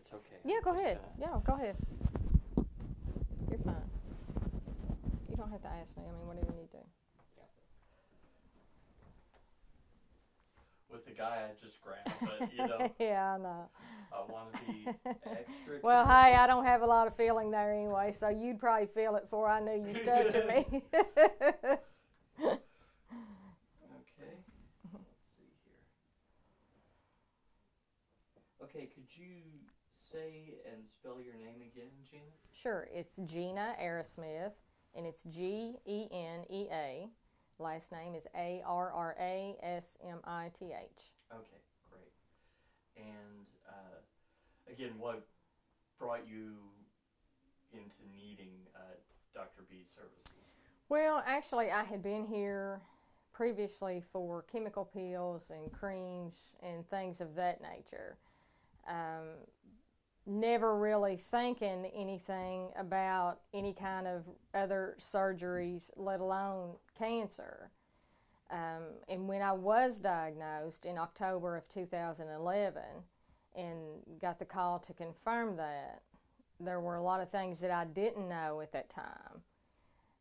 it's okay. Yeah, go ahead. Yeah, go ahead. You're fine. You don't have to ask me. I mean, whatever you need to. Yeah. With the guy I just grabbed, but you know. Yeah, I know. I want to be extra. Well, hey, I don't have a lot of feeling there anyway, so you'd probably feel it before I knew you was touching me. Okay. Let's see here. Okay, could you say and spell your name again, Gina? Sure, it's Gina Arrasmith, and it's Genea. Last name is Arrasmith. Okay, great. And again, what brought you into needing Dr. B's services? Well, actually, I had been here previously for chemical pills and creams and things of that nature. Never really thinking anything about any kind of other surgeries, let alone cancer. And when I was diagnosed in October of 2011 and got the call to confirm that, there were a lot of things that I didn't know at that time.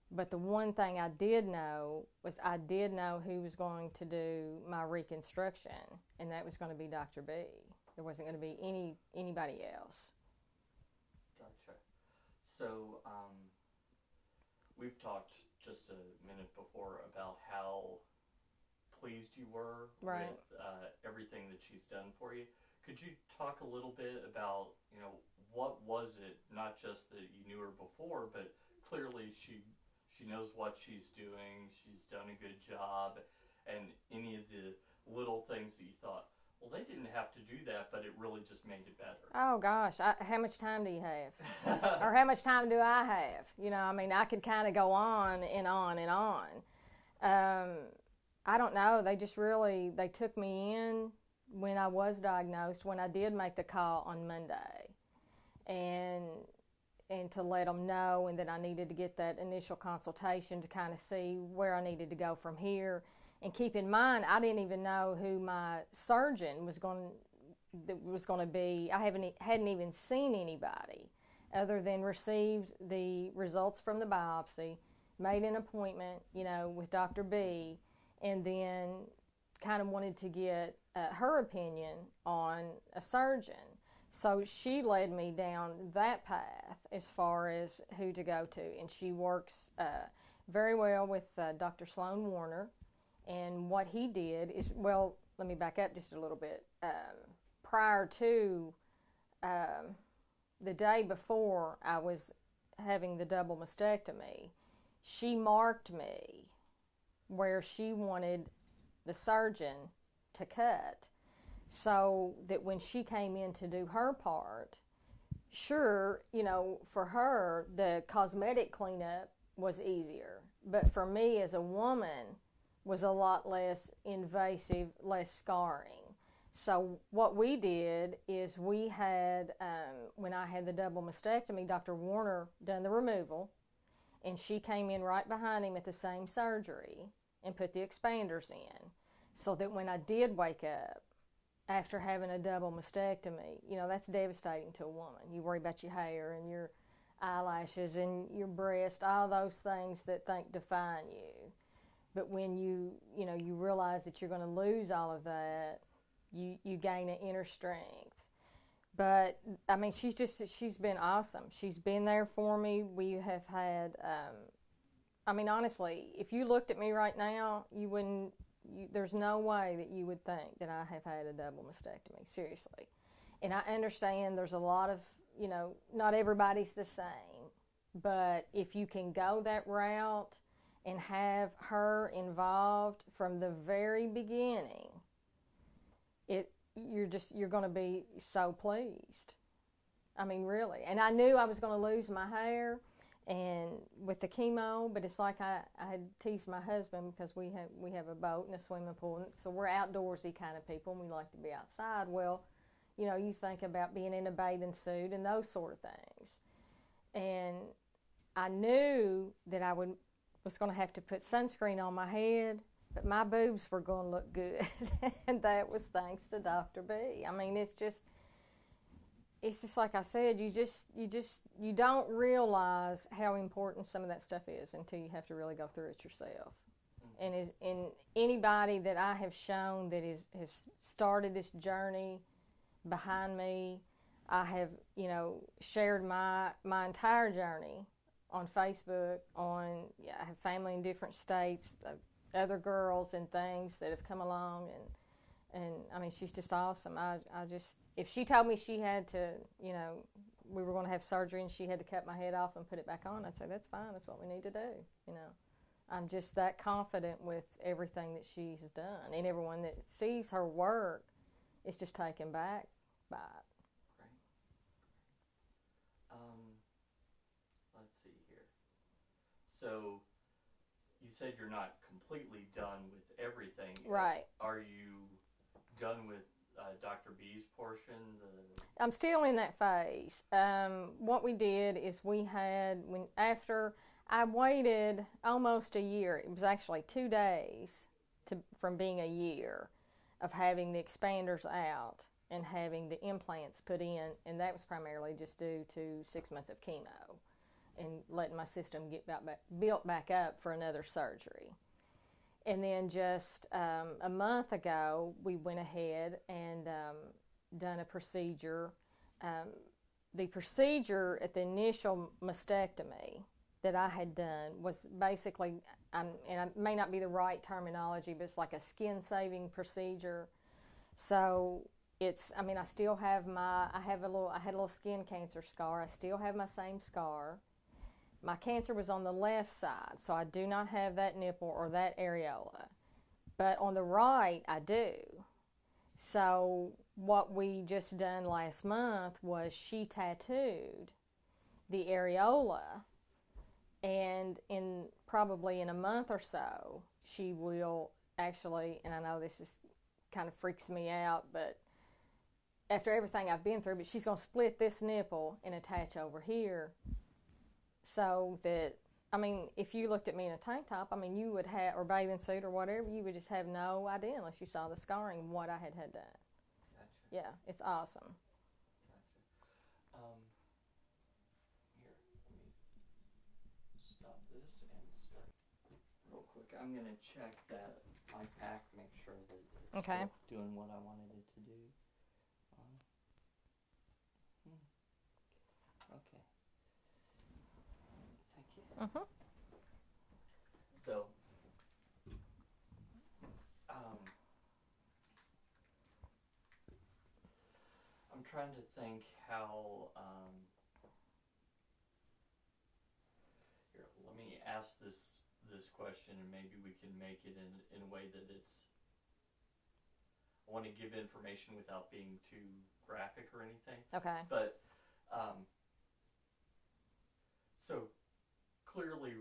But the one thing I did know was I did know who was going to do my reconstruction, and that was going to be Dr. B. There wasn't going to be anybody else. Gotcha. So we've talked just a minute before about how pleased you were right. with everything that she's done for you. Could you talk a little bit about, you know, what was it, not just that you knew her before, but clearly she knows what she's doing, she's done a good job, and any of the little things that you thought, well, they didn't have to do that, but it really just made it better. Oh, gosh. How much time do you have? Or how much time do I have? You know, I mean, I could kind of go on and on and on. I don't know. They just really, they took me in when I was diagnosed, when I did make the call on Monday. And to let them know, and that I needed to get that initial consultation to kind of see where I needed to go from here. And keep in mind, I didn't even know who my surgeon was going to be. I hadn't even seen anybody other than received the results from the biopsy, made an appointment, you know, with Dr. B, and then kind of wanted to get her opinion on a surgeon. So she led me down that path as far as who to go to. And she works very well with Dr. Sloan Warner. And what he did is, well, let me back up just a little bit. Prior to the day before I was having the double mastectomy, she marked me where she wanted the surgeon to cut, so that when she came in to do her part, sure, you know, for her, the cosmetic cleanup was easier. But for me as a woman, was a lot less invasive, less scarring. So what we did is we had, when I had the double mastectomy, Dr. Warner done the removal, and she came in right behind him at the same surgery and put the expanders in, so that when I did wake up after having a double mastectomy, you know, that's devastating to a woman. You worry about your hair and your eyelashes and your breast, all those things that define you. But when you realize that you're going to lose all of that, you gain an inner strength. But, I mean, she's been awesome. She's been there for me. We have had, I mean, honestly, if you looked at me right now, there's no way that you would think that I have had a double mastectomy, seriously. And I understand there's a lot of, you know, not everybody's the same. But if you can go that route and have her involved from the very beginning, you're going to be so pleased. I mean, really. And I knew I was going to lose my hair and with the chemo, but it's like I had teased my husband because we have a boat and a swimming pool, so we're outdoorsy kind of people, and we like to be outside. Well, you know, you think about being in a bathing suit and those sort of things. And I knew that I was going to have to put sunscreen on my head, but my boobs were going to look good. And that was thanks to Dr. B. I mean, it's just like I said, you don't realize how important some of that stuff is until you have to really go through it yourself. And anybody that I have shown that has started this journey behind me, I have, shared my entire journey on Facebook. I have family in different states, other girls and things that have come along, and I mean, she's just awesome. I just, if she told me she had to, we were going to have surgery and she had to cut my head off and put it back on, I'd say, that's fine. That's what we need to do. I'm just that confident with everything that she has done. And everyone that sees her work is just taken back by it. Let's see here. So, you said you're not completely done with everything. Right. Are you done with Dr. B's portion? I'm still in that phase. What we did is after I waited almost a year. It was actually 2 days from being a year of having the expanders out and having the implants put in, and that was primarily just due to 6 months of chemo and letting my system get built back up for another surgery. And then just a month ago, we went ahead and done a procedure. The procedure at the initial mastectomy that I had done was basically, and it may not be the right terminology, but it's like a skin-saving procedure. So I still have I had a little skin cancer scar. I still have my same scar. My cancer was on the left side, so I do not have that nipple or that areola. But on the right, I do. So what we just done last month was she tattooed the areola, and probably in a month or so, she will actually, and I know this kind of freaks me out, but after everything I've been through, but she's going to split this nipple and attach over here, so that, if you looked at me in a tank top, you would have, or bathing suit or whatever, you would just have no idea unless you saw the scarring, what I had done. Gotcha. Yeah, it's awesome. Gotcha. Here, let me stop this and start real quick. I'm going to check my pack, make sure that it's still doing what I wanted it to do. Okay. Thank you. Mm-hmm. So, I'm trying to think how, here, let me ask this question, and maybe we can make it in a way that I want to give information without being too graphic or anything. Okay. But, so, clearly...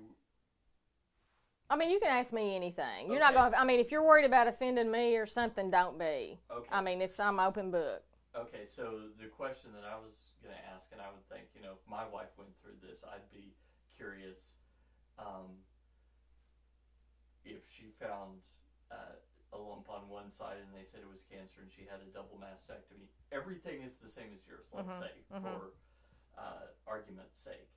you can ask me anything. You're Okay. not going to, if you're worried about offending me or something, don't be. Okay. I'm open book. Okay, so the question that I was going to ask, and I would think, if my wife went through this, I'd be curious if she found a lump on one side and they said it was cancer and she had a double mastectomy. Everything is the same as yours, let's say, for argument's sake.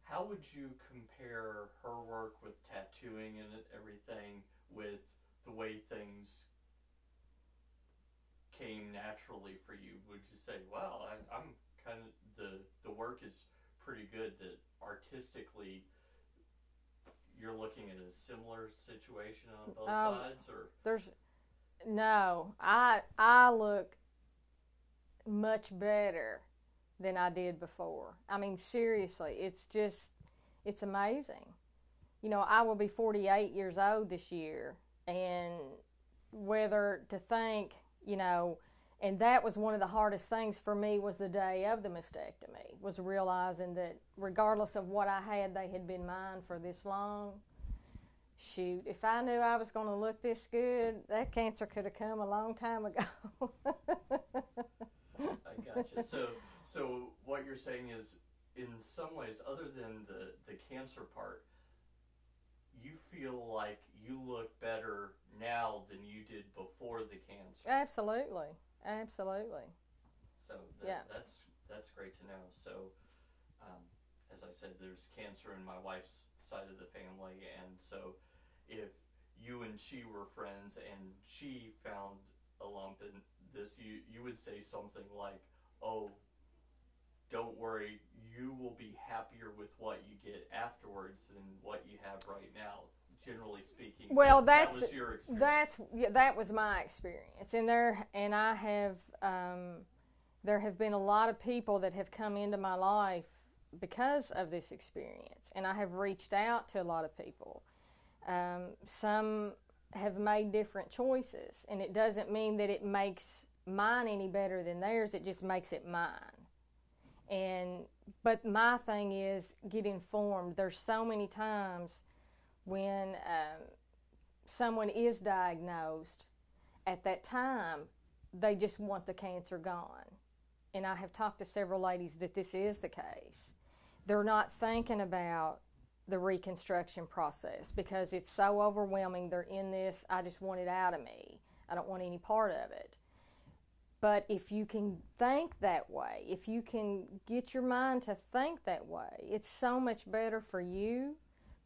How would you compare her work with tattooing and everything with the way things came naturally for you? Would you say, wow, I'm kind of, the work is pretty good, that artistically you're looking at a similar situation on both sides? Or No, I look much better than I did before. Seriously, it's amazing. I will be 48 years old this year, and whether to think, and that was one of the hardest things for me, was the day of the mastectomy, was realizing that regardless of what I had, they had been mine for this long. Shoot, if I knew I was going to look this good, that cancer could have come a long time ago. I gotcha. So what you're saying is, in some ways, other than the cancer part, you feel like you look better now than you did before the cancer. Absolutely. Absolutely. So Yeah. that's great to know. So, as I said, there's cancer in my wife's side of the family, and so if you and she were friends and she found a lump in this, you would say something like, "Oh, don't worry, you will be happier with what you get afterwards than what you have right now." Generally speaking, Well, that was your experience. that was my experience, and I have there have been a lot of people that have come into my life because of this experience, and I have reached out to a lot of people. Some have made different choices, and it doesn't mean that it makes mine any better than theirs. It just makes it mine. But my thing is get informed. There's so many times when someone is diagnosed, at that time they just want the cancer gone. And I have talked to several ladies that this is the case. They're not thinking about the reconstruction process because it's so overwhelming. They're in this, I just want it out of me. I don't want any part of it. But if you can think that way, if you can get your mind to think that way, it's so much better for you,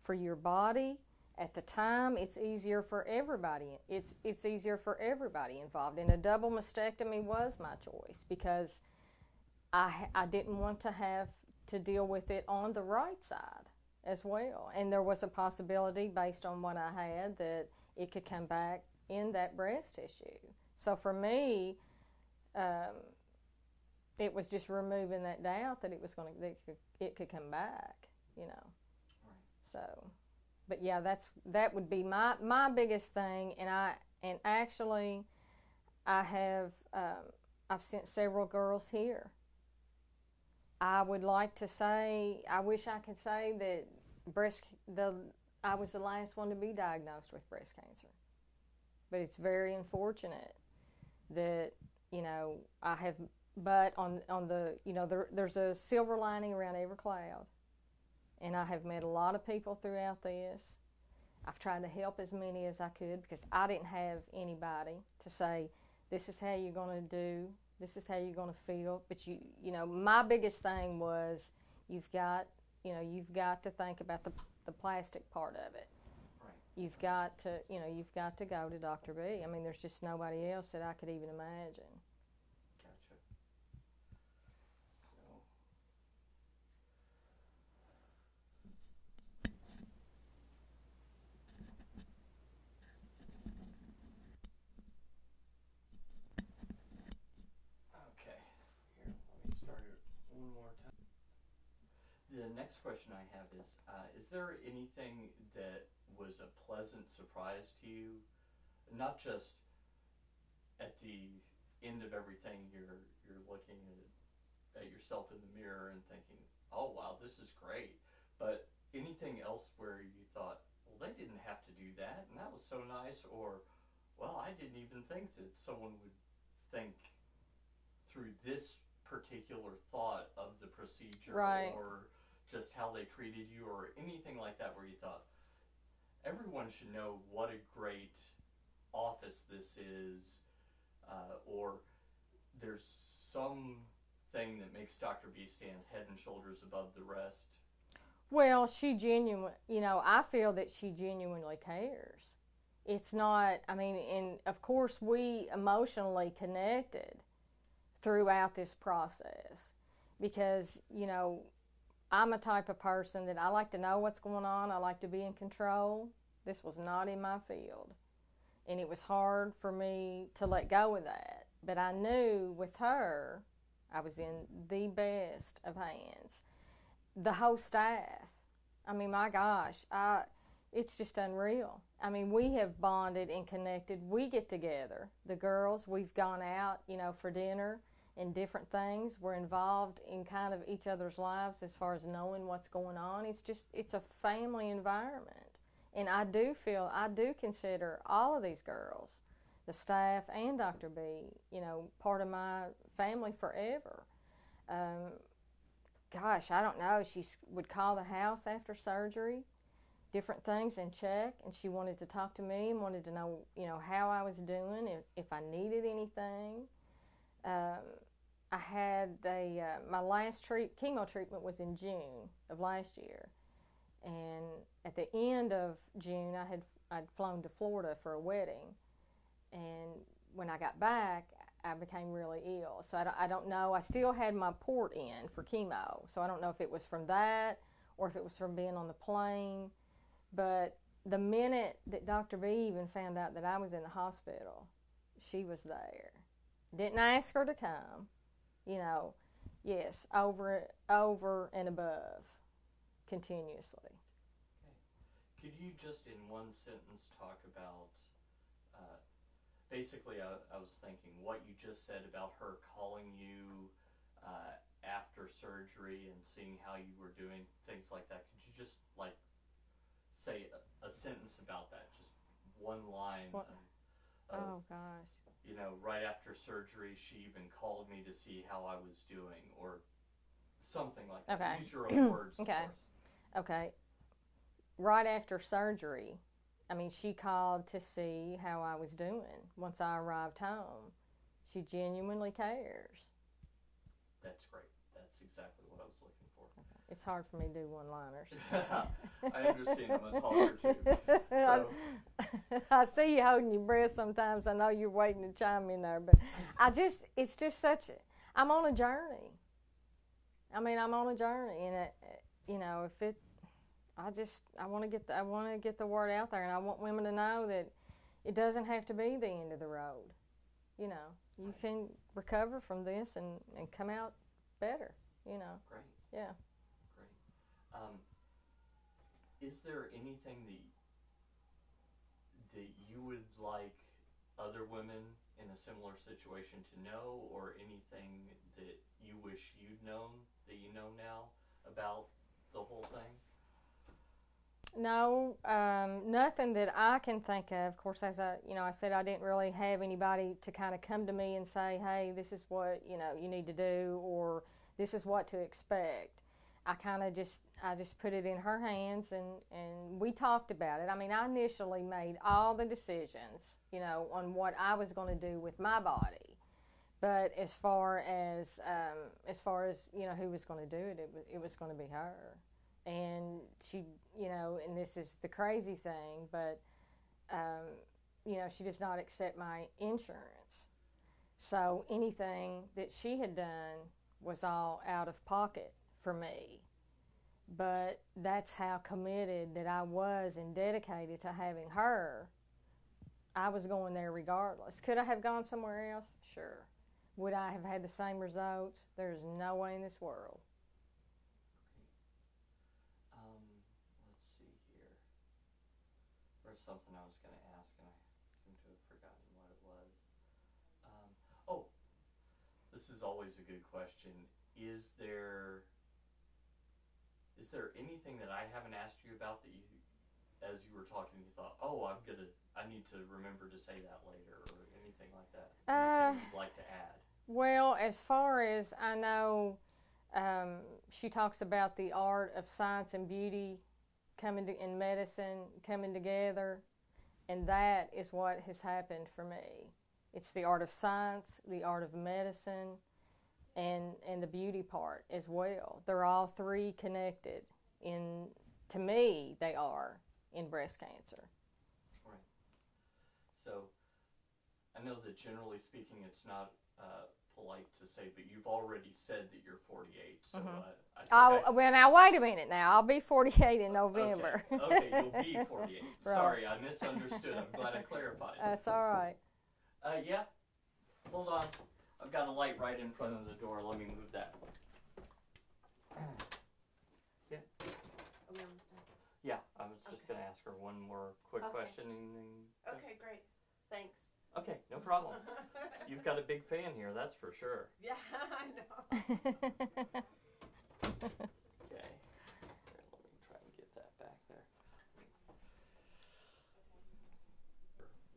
for your body. At the time, it's easier for everybody. It's easier for everybody involved. And a double mastectomy was my choice because I didn't want to have to deal with it on the right side as well. And there was a possibility based on what I had that it could come back in that breast tissue. So for me, it was just removing that doubt that it could come back, you know. Right. So, but yeah, that would be my biggest thing. And actually, I've sent several girls here. I would like to say, I wish I could say that I was the last one to be diagnosed with breast cancer. But it's very unfortunate that, you know, I have, but on the, you know, there's a silver lining around every cloud. And I have met a lot of people throughout this. I've tried to help as many as I could because I didn't have anybody to say, this is how you're going to do, this is how you're going to feel. But you know, my biggest thing was you've got to think about the plastic part of it. Right. You've got to go to Dr. B. I mean, there's just nobody else that I could even imagine. Gotcha. So, okay. Here, let me start it one more time. The next question I have is there anything that was a pleasant surprise to you? Not just at the end of everything, you're looking at yourself in the mirror and thinking, oh wow, this is great. But anything else where you thought, well, they didn't have to do that, and that was so nice, or, well, I didn't even think that someone would think through this particular thought of the procedure, Right. or just how they treated you, or anything like that, where you thought, everyone should know what a great office this is, or there's some thing that makes Dr. B stand head and shoulders above the rest? Well, I feel that she genuinely cares. It's not, I mean, and of course we emotionally connected throughout this process because, you know, I'm a type of person that I like to know what's going on. I like to be in control. This was not in my field. And it was hard for me to let go of that. But I knew with her, I was in the best of hands. The whole staff, I mean, my gosh, it's just unreal. I mean, we have bonded and connected. We get together. The girls, we've gone out, you know, for dinner and different things. We're involved in kind of each other's lives as far as knowing what's going on. It's a family environment. And I do consider all of these girls, the staff and Dr. B, you know, part of my family forever. Gosh, I don't know. She would call the house after surgery, different things, and check. And she wanted to talk to me and wanted to know, you know, how I was doing, if I needed anything. I had my last chemo treatment was in June of last year, and at the end of June I'd flown to Florida for a wedding, and when I got back I became really ill. So I don't know. I still had my port in for chemo, so I don't know if it was from that or if it was from being on the plane. But the minute that Dr. B even found out that I was in the hospital, she was there. Didn't ask her to come, yes, over and above, continuously. Okay. Could you just in one sentence talk about, basically I was thinking what you just said about her calling you after surgery and seeing how you were doing, things like that. Could you just say a sentence about that, just one line? Oh gosh. Right after surgery, she even called me to see how I was doing, or something like that. Okay. Use your own words. Okay. Of course. Okay. Right after surgery, she called to see how I was doing once I arrived home. She genuinely cares. That's great. That's exactly what I was looking for. Okay. It's hard for me to do one-liners. I understand. I'm a talker too. So. I see you holding your breath sometimes. I know you're waiting to chime in there, but it's just I'm on a journey. I'm on a journey, and I want to get the word out there, and I want women to know that it doesn't have to be the end of the road. You can recover from this and come out better. Great. Yeah. Great. Is there anything that you would like other women in a similar situation to know, or anything that you wish you'd known that you know now about the whole thing? No, nothing that I can think of. Of course, as I said, I didn't really have anybody to kind of come to me and say, hey, this is what, you need to do, or this is what to expect. I just put it in her hands, and we talked about it. I initially made all the decisions, on what I was going to do with my body. But as far as who was going to do it, it was going to be her. And she, and this is the crazy thing, but, she does not accept my insurance. So anything that she had done was all out of pocket for me. But that's how committed that I was and dedicated to having her. I was going there regardless. Could I have gone somewhere else? Sure. Would I have had the same results? There's no way in this world. Let's see here. There's something I was going to ask, and I seem to have forgotten what it was. This is always a good question. Is there anything that I haven't asked you about that you, as you were talking, you thought, I need to remember to say that later, or anything like that? Anything you'd like to add? Well, as far as I know, she talks about the art of science and beauty in medicine coming together, and that is what has happened for me. It's the art of science, the art of medicine, and the beauty part as well. They're all three connected. To me, they are in breast cancer. Right. So, I know that generally speaking, it's not polite to say, but you've already said that you're 48. So well, now wait a minute. Now I'll be 48 in November. Okay, you'll be 48. Right. Sorry, I misunderstood. I'm glad I clarified. That's all right. Yeah. Hold on. I've got a light right in front of the door. Let me move that. Yeah. Are we almost done? Yeah, I was just going to ask her one more quick question. Okay, great. Thanks. Okay, no problem. You've got a big fan here, that's for sure. Yeah, I know. Okay. Here, let me try and get that back there.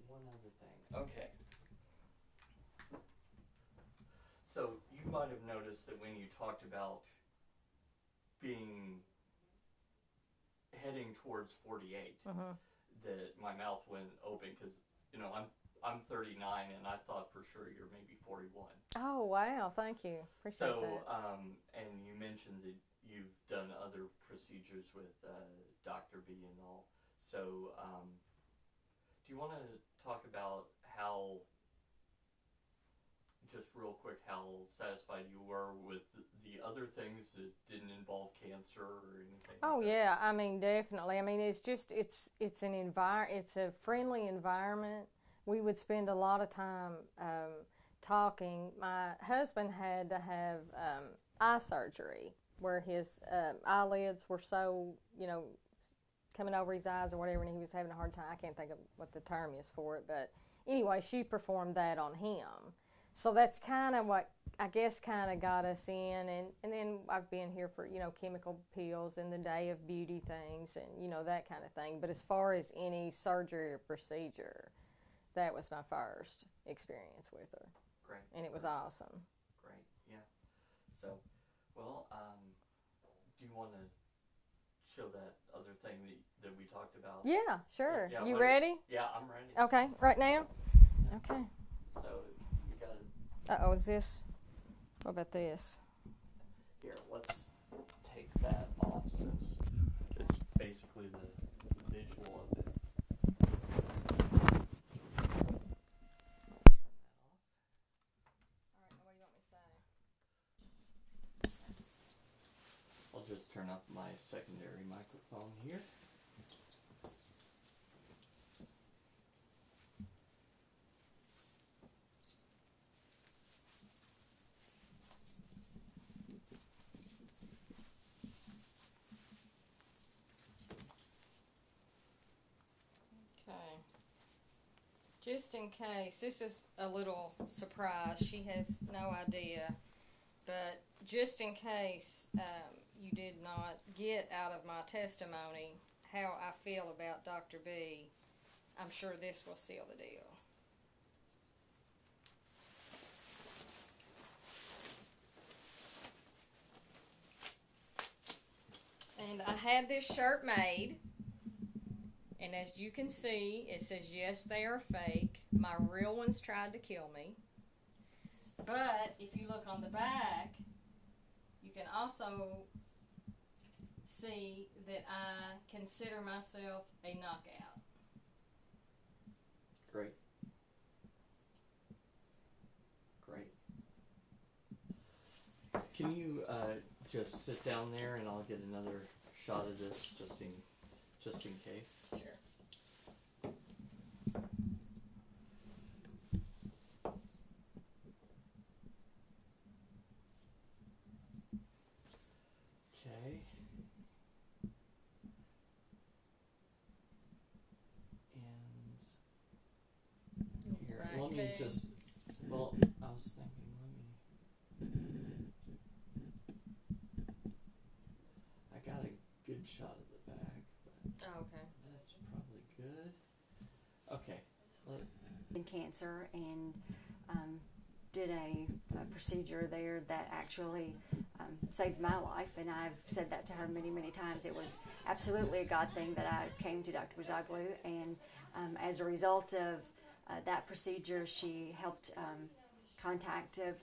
One other thing. Okay. So you might have noticed that when you talked about heading towards 48, that my mouth went open because, I'm 39, and I thought for sure you're maybe 41. Oh, wow. Thank you. Appreciate So, that. and you mentioned that you've done other procedures with Dr. B and all. So, do you want to talk about how, just real quick, how satisfied you were with the other things that didn't involve cancer or anything? Oh, like that? yeah. I mean, definitely. I mean, it's just, it's a friendly environment. We would spend a lot of time talking. My husband had to have eye surgery where his eyelids were so, coming over his eyes or whatever, and he was having a hard time. I can't think of what the term is for it, but anyway, she performed that on him. So that's kind of what, I guess, kind of got us in. And then I've been here for, chemical peels and the day of beauty things and, that kind of thing. But as far as any surgery or procedure, that was my first experience with her. Great. And it was awesome. Great, yeah. So, well, do you want to show that other thing that we talked about? Yeah, sure. Yeah, you ready? Yeah, I'm ready. Okay, right now? Okay. So, you got to... Uh-oh, is this? What about this? Here, let's take that off since it's basically the visual of it. I'll just turn up my secondary microphone here. Okay. Just in case, this is a little surprise. She has no idea. But just in case you did not get out of my testimony how I feel about Dr. B, I'm sure this will seal the deal. And I had this shirt made, and as you can see, it says, yes, they are fake. My real ones tried to kill me. But if you look on the back, you can also see that I consider myself a knockout. Great. Great. Can you just sit down there and I'll get another shot of this just in case? Sure. Okay. And here, Right, let me too. just, well, I was thinking, I got a good shot of the back, but Oh, okay. that's probably good. Okay. In cancer and did a procedure there that actually saved my life, and I've said that to her many, many times. It was absolutely a God thing that I came to Dr. Buzoglu, and as a result of that procedure, she helped contact a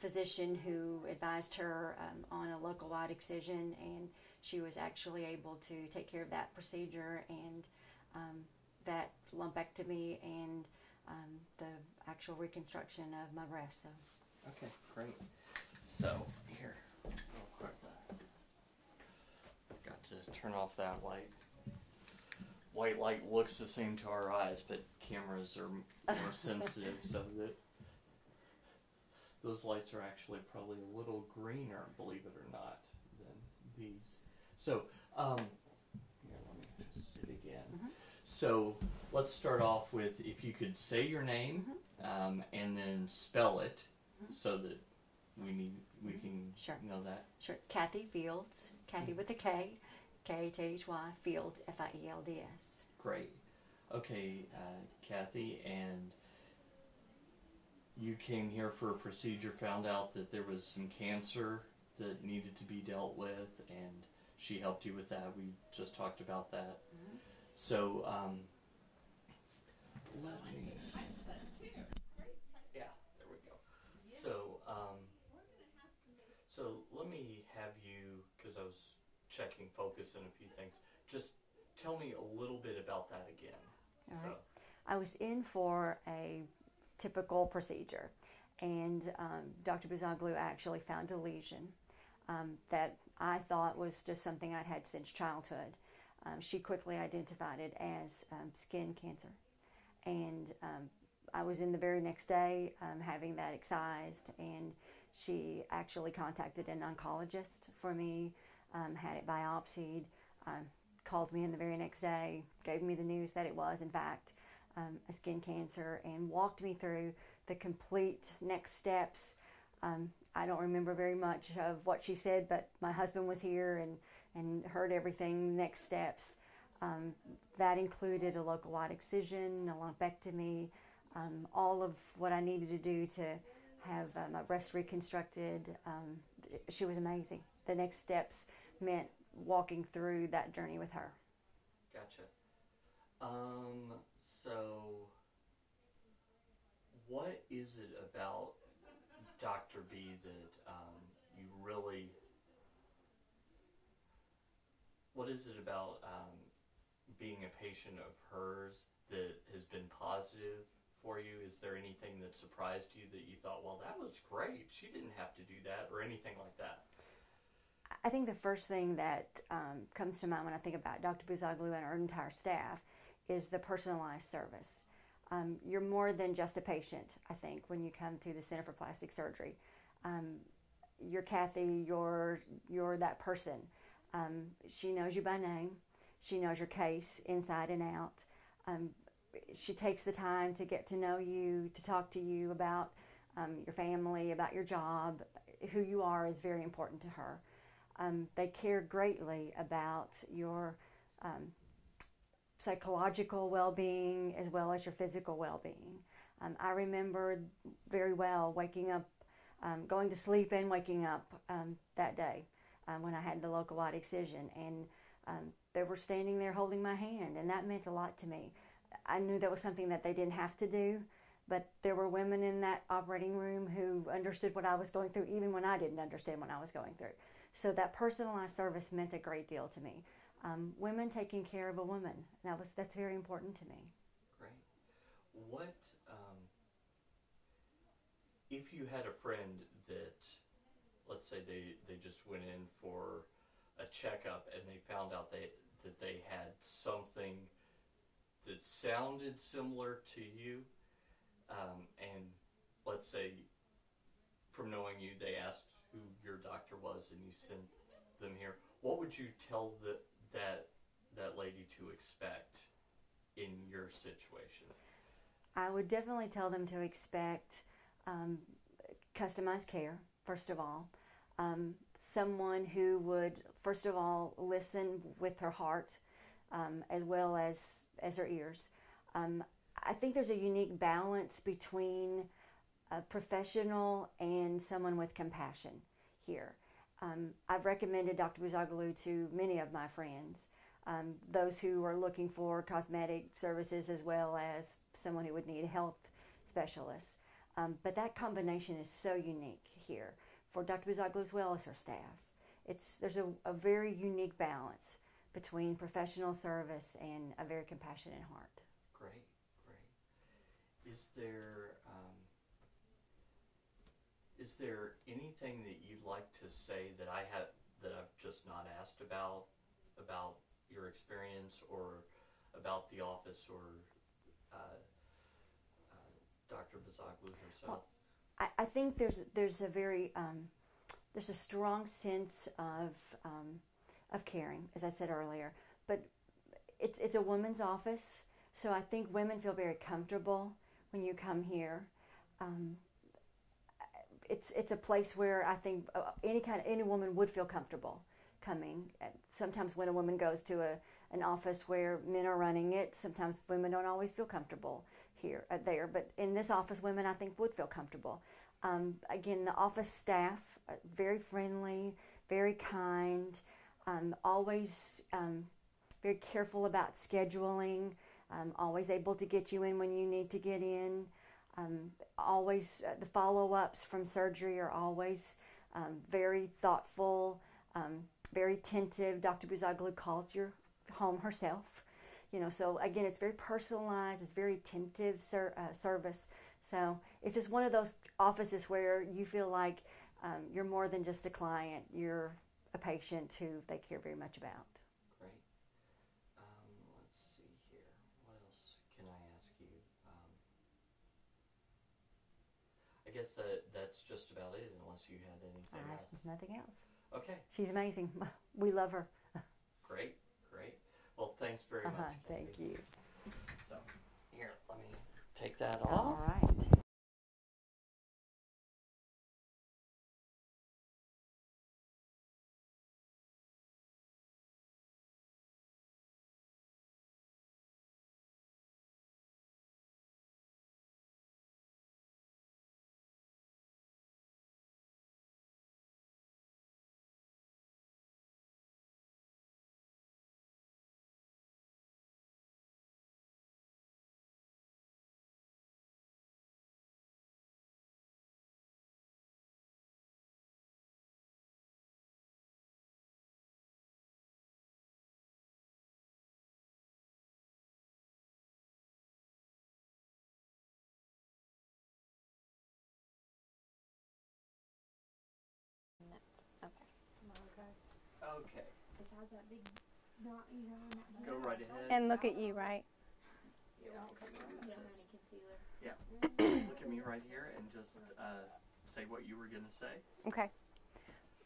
physician who advised her on a local-wide excision, and she was actually able to take care of that procedure and that lumpectomy and the actual reconstruction of my breast. So. Okay, great. So, here, real quick. I've got to turn off that light. White light looks the same to our eyes, but cameras are more sensitive, so that those lights are actually probably a little greener, believe it or not, than these. So, here, let me just do it again. Mm-hmm. So, let's start off with if you could say your name, and then spell it, so that we can Sure. know that. Sure. Kathy Fields. Kathy with a K. K-H-Y. Fields. F-I-E-L-D-S. Great. Okay, Kathy, and you came here for a procedure, found out that there was some cancer that needed to be dealt with, and she helped you with that. We just talked about that. So, let me... Yeah, there we go. So, so let me have you, because I was checking focus and a few things, just tell me a little bit about that again. All right. I was in for a typical procedure, and Dr. Bazaglu actually found a lesion that I thought was just something I'd had since childhood. She quickly identified it as skin cancer, and I was in the very next day having that excised, and she actually contacted an oncologist for me, had it biopsied, called me in the very next day, gave me the news that it was, in fact, a skin cancer, and walked me through the complete next steps. I don't remember very much of what she said, but my husband was here and heard everything, next steps. That included a local wide excision, a lumpectomy, all of what I needed to do to have my breast reconstructed. She was amazing. The next steps meant walking through that journey with her. Gotcha. So what is it about Dr. B that you really, what is it about being a patient of hers that has been positive for you? Is there anything that surprised you that you thought, well, that was great, she didn't have to do that, or anything like that? I think the first thing that comes to mind when I think about Dr. Bazaglu and our entire staff is the personalized service. You're more than just a patient, I think, when you come to the Center for Plastic Surgery. You're Kathy, you're that person. She knows you by name. She knows your case inside and out. She takes the time to get to know you, to talk to you about your family, about your job. Who you are is very important to her. They care greatly about your psychological well-being as well as your physical well-being. I remember very well waking up, going to sleep and waking up that day when I had the local wide excision, and they were standing there holding my hand, and that meant a lot to me. I knew that was something that they didn't have to do, but there were women in that operating room who understood what I was going through even when I didn't understand what I was going through. So that personalized service meant a great deal to me. Women taking care of a woman, that's very important to me. Great. What, if you had a friend that, let's say they just went in for a checkup and they found out that they had something that sounded similar to you, and let's say from knowing you they asked who your doctor was and you sent them here, what would you tell that lady to expect in your situation? I would definitely tell them to expect customized care, first of all. Someone who would, first of all, listen with her heart as well as her ears. I think there's a unique balance between a professional and someone with compassion here. I've recommended Dr. Bazaglu to many of my friends, those who are looking for cosmetic services as well as someone who would need a health specialist. But that combination is so unique here for Dr. Bazaglu as well as her staff. There's a very unique balance between professional service and a very compassionate heart. Great, great. Is there anything that you'd like to say that I've just not asked about your experience or about the office or Dr. Bazaglu herself? Well, I think there's a very there's a strong sense of caring, as I said earlier, but it's a women's office, so I think women feel very comfortable when you come here. It's a place where I think any woman would feel comfortable coming. Sometimes when a woman goes to an office where men are running it, sometimes women don't always feel comfortable there. But in this office, women I think would feel comfortable. Again, the office staff very friendly, very kind, always very careful about scheduling, always able to get you in when you need to get in. Always, the follow-ups from surgery are always very thoughtful, very attentive. Dr. Buzoglu calls your home herself. So again, it's very personalized. It's very attentive service. So it's just one of those offices where you feel like you're more than just a client. You're a patient who they care very much about. Great. Let's see here. What else can I ask you? I guess that's just about it, unless you had anything else. Nothing else. Okay. She's amazing. We love her. Great. Well, thanks very much. Thank you. So, here, let me take that off. All right. Okay. Besides that big knot you have on that Go right ahead. And look at you, right? Yeah. Look at me right here and just say what you were going to say. Okay.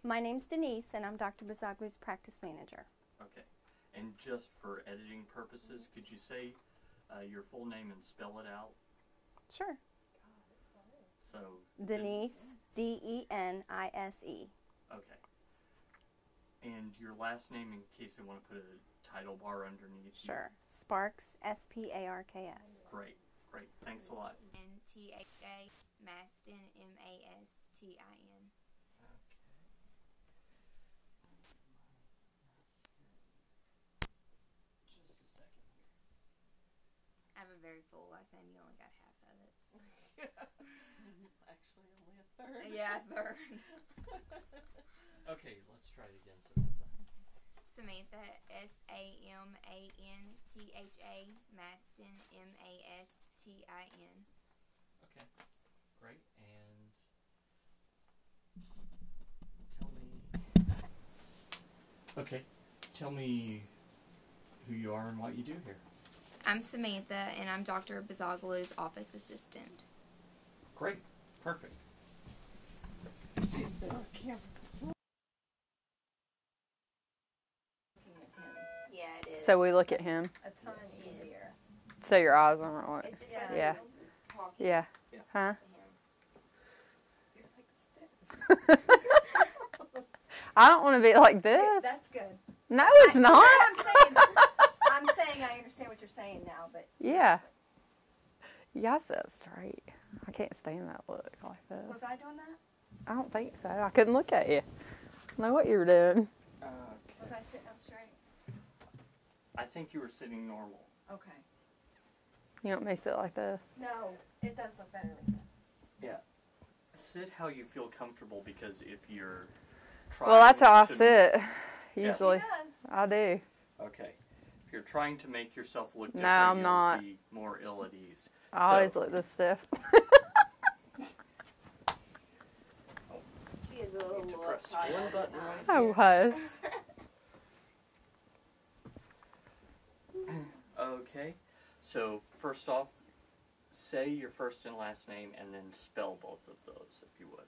My name's Denise, and I'm Dr. Buzoglu's practice manager. Okay. And just for editing purposes, could you say your full name and spell it out? Sure. So Denise, D-E-N-I-S-E. Okay. And your last name, in case they want to put a title bar underneath. Sure. Sparks, S-P-A-R-K-S. Great. Thanks a lot. N-T-H-A, Mastin, M-A-S-T-I-N. Just a second here. I have a very full last name. You only got half of it. Actually, only a third. Yeah, a third. Okay, let's try it again, Samantha. Samantha, S-A-M-A-N-T-H-A, Mastin, M-A-S-T-I-N. Okay, great. And tell me who you are and what you do here. I'm Samantha, and I'm Dr. Buzoglu's office assistant. Great, perfect. Yeah, it is. So we look at him. A ton easier. So your eyes aren't on it. It's just Yeah. like Yeah. talking Yeah. Yeah. Huh? You're like stiff. I don't want to be like this. That's good. No, it's not. I'm saying I understand what you're saying now, but Yeah. You gotta sit up straight. I can't stand that look like this. was I doing that? I don't think so. I couldn't look at you. I know what you were doing. Was I sitting up straight? I think you were sitting normal. Okay. You want me to sit like this? No, it does look better like that. Yeah. Sit how you feel comfortable, because if you're trying Well, that's how I to- sit. Yeah. Usually. It does. I do. Okay. If you're trying to make yourself look No, different, I'm you'll not. be more ill at ease. I always look this stiff. She is a little Need to more press uptight. one button right Oh, here. hush. Okay. So first off, say your first and last name and then spell both of those, if you would.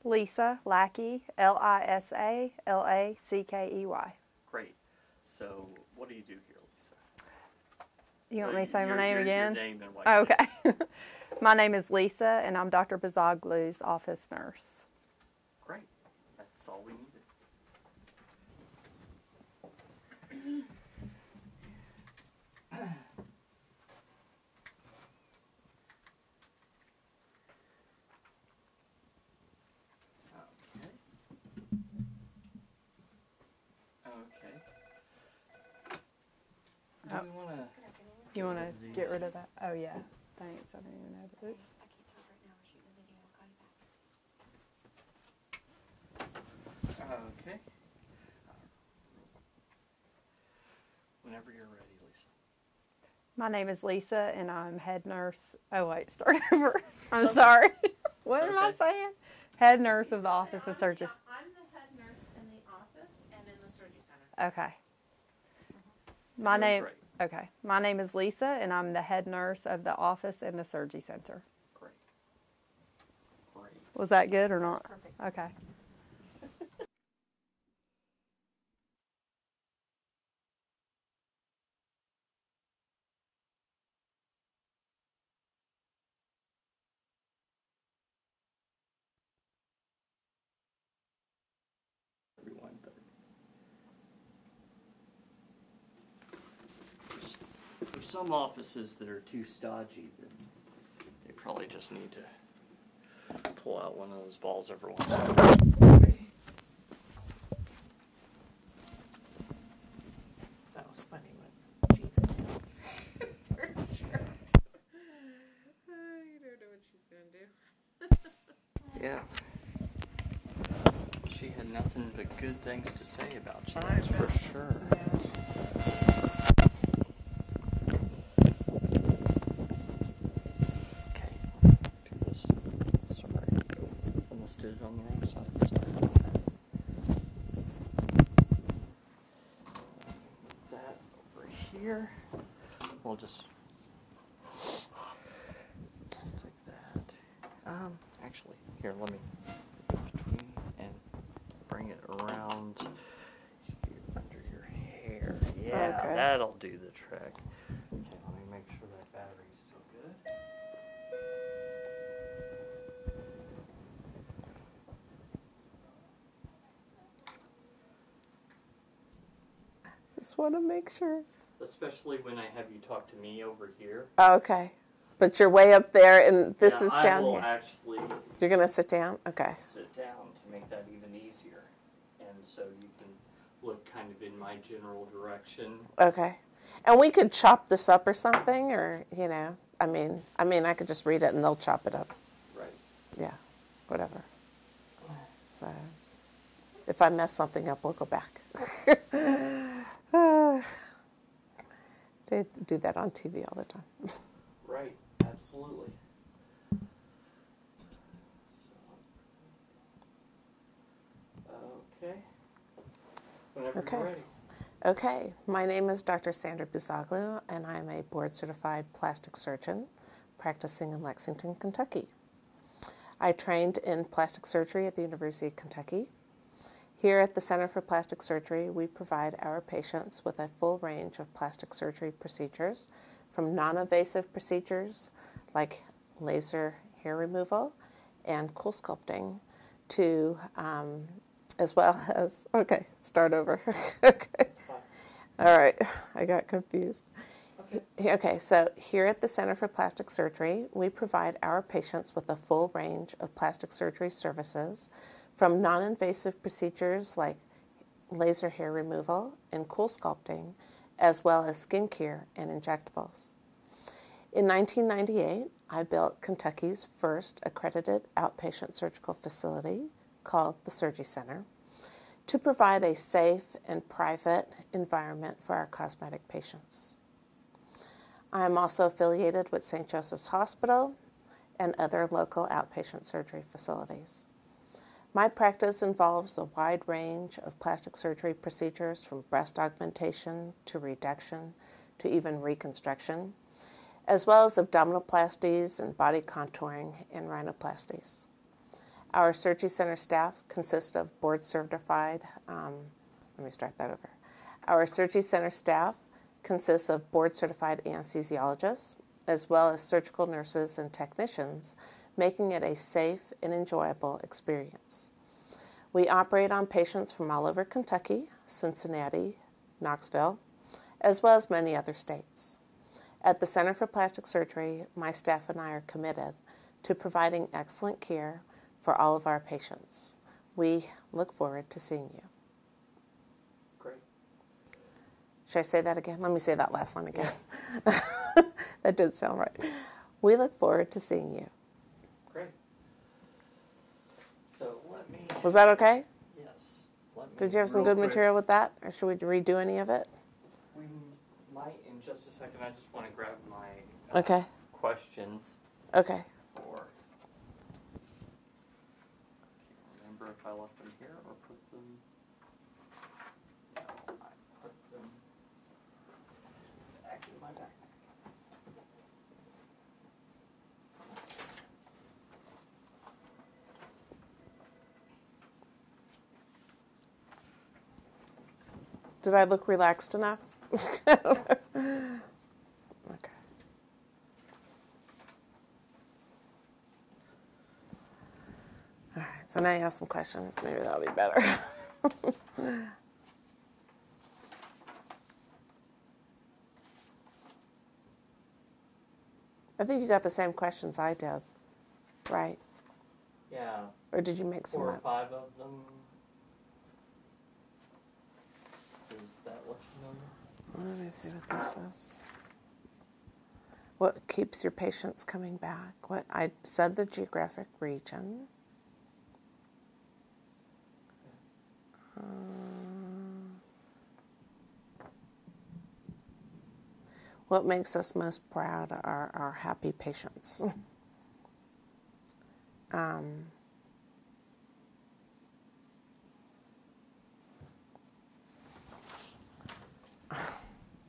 Lisa Lackey, L-I-S-A-L-A-C-K-E-Y. Great. So what do you do here, Lisa? You want me to say my name your again? name and what Oh, you do. okay. My name is Lisa, and I'm Dr. Buzoglu's office nurse. Great. That's all we needed. Okay. Do we want to... You want to get rid of that? Oh, yeah. Thanks. I didn't even know that. Oops. Okay. Whenever you're ready, Lisa. My name is Lisa, and I'm head nurse. Oh, wait, start over. I'm sorry. What am I saying? Head nurse of the Office of Surgery. I'm the head nurse in the office and in the surgery center. Okay. My name is Lisa, and I'm the head nurse of the Office and the Surgery Center. Great. Great. Was that good or not? Perfect. Okay. Everyone, for some offices that are too stodgy, then they probably just need to pull out one of those balls every once in a while. That was funny when Jean turned her shirt. You don't know what she's gonna do. Yeah. She had nothing but good things to say about you, that's for sure. Okay, do this. Sorry. Almost did it on the wrong side. Sorry about that. That over here. We'll just stick that. Actually, here, let me between and bring it around under your hair. Yeah, Okay. that'll do the trick. Okay, let me make sure that battery's still good. Just want to make sure. Especially when I have you talk to me over here. Okay. But you're way up there, and this Yeah, is down I will here. actually You're going to sit down? Okay. sit down to make that even easier. And so you can look kind of in my general direction. Okay. And we could chop this up or something, or, you know, I mean, I could just read it and they'll chop it up. Right. Yeah, whatever. So, if I mess something up, we'll go back. They do that on TV all the time. Right, absolutely. Okay. Whenever Okay. you're ready. Okay, my name is Dr. Sandra Busaglu, and I'm a board-certified plastic surgeon practicing in Lexington, Kentucky. I trained in plastic surgery at the University of Kentucky. Here at the Center for Plastic Surgery, we provide our patients with a full range of plastic surgery procedures, from non-invasive procedures like laser hair removal and cool sculpting to, as well as, okay, start over. Okay. All right, I got confused. Okay, so here at the Center for Plastic Surgery, we provide our patients with a full range of plastic surgery services, from non-invasive procedures like laser hair removal and cool sculpting, as well as skincare and injectables. In 1998, I built Kentucky's first accredited outpatient surgical facility called the Surgery Center to provide a safe and private environment for our cosmetic patients. I am also affiliated with St. Joseph's Hospital and other local outpatient surgery facilities. My practice involves a wide range of plastic surgery procedures, from breast augmentation to reduction to even reconstruction, as well as abdominoplasties and body contouring and rhinoplasties. Our surgery center staff consists of board-certified, Our surgery center staff consists of board-certified anesthesiologists, as well as surgical nurses and technicians, making it a safe and enjoyable experience. We operate on patients from all over Kentucky, Cincinnati, Knoxville, as well as many other states. At the Center for Plastic Surgery, my staff and I are committed to providing excellent care for all of our patients. We look forward to seeing you. Great. Should I say that again? Let me say that last line again. That did sound right. We look forward to seeing you. Great. So let me... Was that okay? Yes. Let Did you have some Real good quick, material with that, or should we redo any of it? We might in just a second. I just want to grab my Okay. questions Okay. for. Can't remember if I left them here or put them. No, I put them back in my backpack. Did I look relaxed enough? Okay. All right, so now you have some questions. Maybe that'll be better. I think you got the same questions I did, right? Yeah. Or did you make some 4 or up? 5 of them. Is that what you know? Let me see what this is. What keeps your patients coming back? What I said the geographic region. What makes us most proud are our happy patients.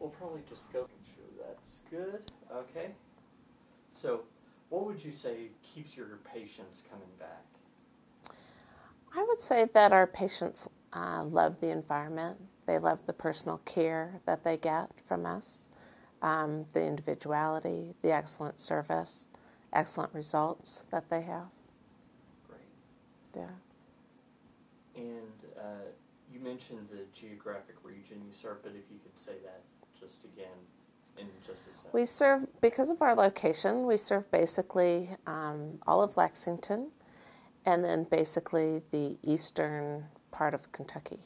We'll probably just go. Sure, that's good. Okay. So, what would you say keeps your patients coming back? I would say that our patients love the environment. They love the personal care that they get from us, the individuality, the excellent service, excellent results that they have. Great. Yeah. And you mentioned the geographic region you serve, but if you could say that just again in just a second. We serve, because of our location, we serve basically all of Lexington and then basically the eastern part of Kentucky,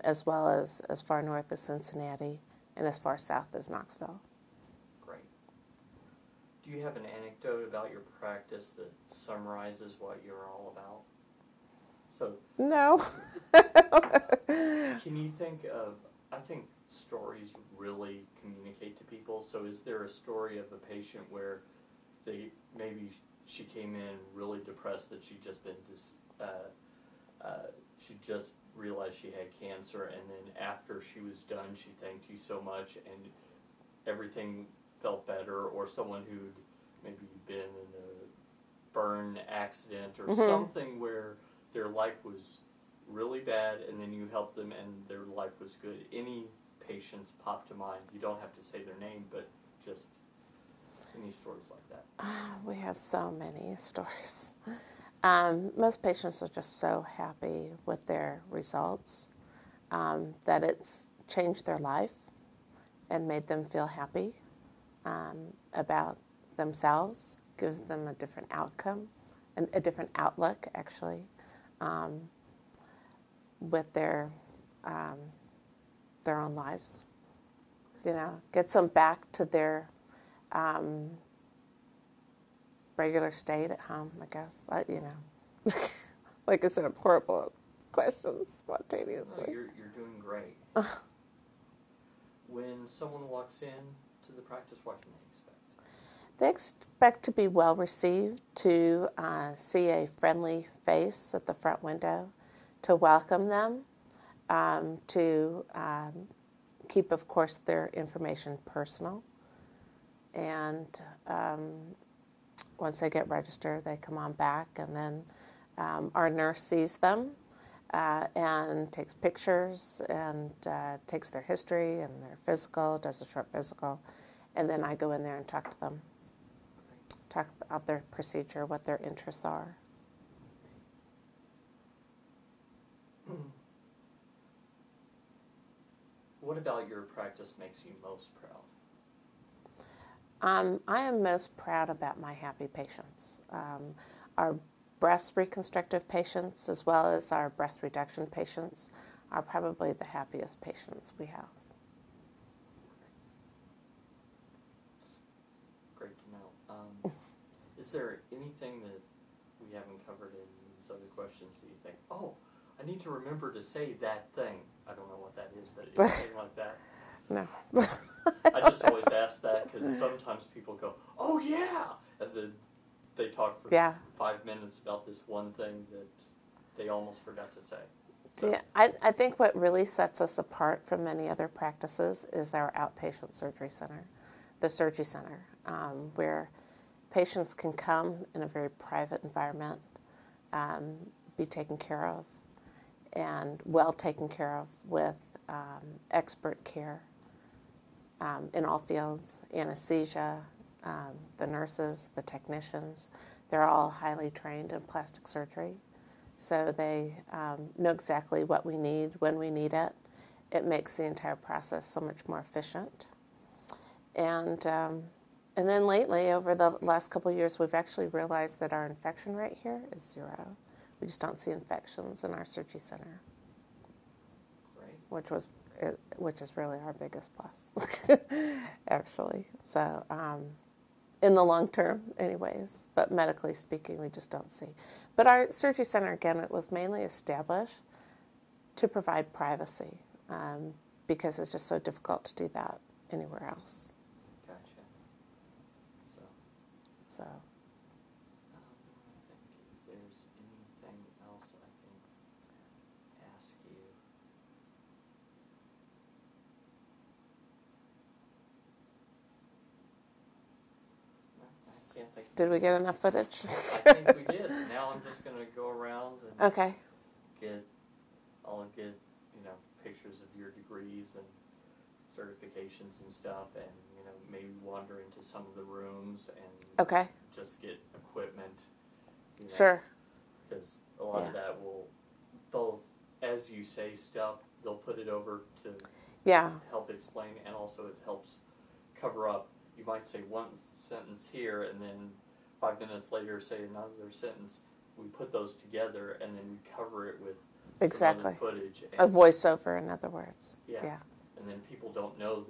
as well as far north as Cincinnati and as far south as Knoxville. Great. Do you have an anecdote about your practice that summarizes what you're all about? So No. can you think of, I think stories really communicate to people, so is there a story of a patient where maybe she came in really depressed that she'd just been, she just realized she had cancer, and then after she was done she thanked you so much and everything felt better, or someone who'd maybe been in a burn accident or something where their life was really bad and then you helped them and their life was good? Any patients pop to mind? You don't have to say their name, but just any stories like that. We have so many stories. Most patients are just so happy with their results, that it's changed their life and made them feel happy about themselves, gives them a different outcome, and a different outlook, actually, with their own lives. You know, gets them back to their regular state at home, I guess. You know, like I said, horrible questions spontaneously. No, you're doing great. When someone walks in to the practice, what can they expect? They expect to be well received, to see a friendly face at the front window, to welcome them, to keep, of course, their information personal. And once they get registered, they come on back, and then our nurse sees them and takes pictures and takes their history and their physical, does a short physical, and then I go in there and talk to them, talk about their procedure, what their interests are. What about your practice makes you most proud? I am most proud about my happy patients. Our breast reconstructive patients, as well as our breast reduction patients, are probably the happiest patients we have. Great to know. Is there anything that we haven't covered in these other questions that you think, oh, I I need to remember to say that thing. I don't know what that is, but anything like that. No. I just always ask that because sometimes people go, "Oh yeah," and then they talk for 5 minutes about this one thing that they almost forgot to say. So. Yeah, I think what really sets us apart from many other practices is our outpatient surgery center, the surgery center, where patients can come in a very private environment, be taken care of, and well taken care of with expert care in all fields, anesthesia, the nurses, the technicians. They're all highly trained in plastic surgery. So they know exactly what we need, when we need it. It makes the entire process so much more efficient. And then lately, over the last couple of years, we've actually realized that our infection rate here is 0. We just don't see infections in our surgery center, Great. which is really our biggest plus, actually. So in the long term, anyways, but medically speaking, we just don't see. But our surgery center, again, it was mainly established to provide privacy because it's just so difficult to do that anywhere else. Gotcha. So. I think if there's anything else I can ask you. No, I can't think. Did we get enough footage? I think we did. Now I'm just going to go around and Okay. I'll get, pictures of your degrees and certifications and stuff, and, maybe wander into some of the rooms and Okay. just get equipment. Sure. Because a lot of that will both, as you say stuff, they'll put it over to help explain, and also it helps cover up. You might say one sentence here, and then 5 minutes later say another sentence. We put those together, and then we cover it with some other footage. A voiceover, in other words. Yeah. And then people don't know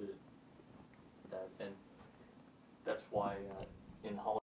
that and that's why in Hollywood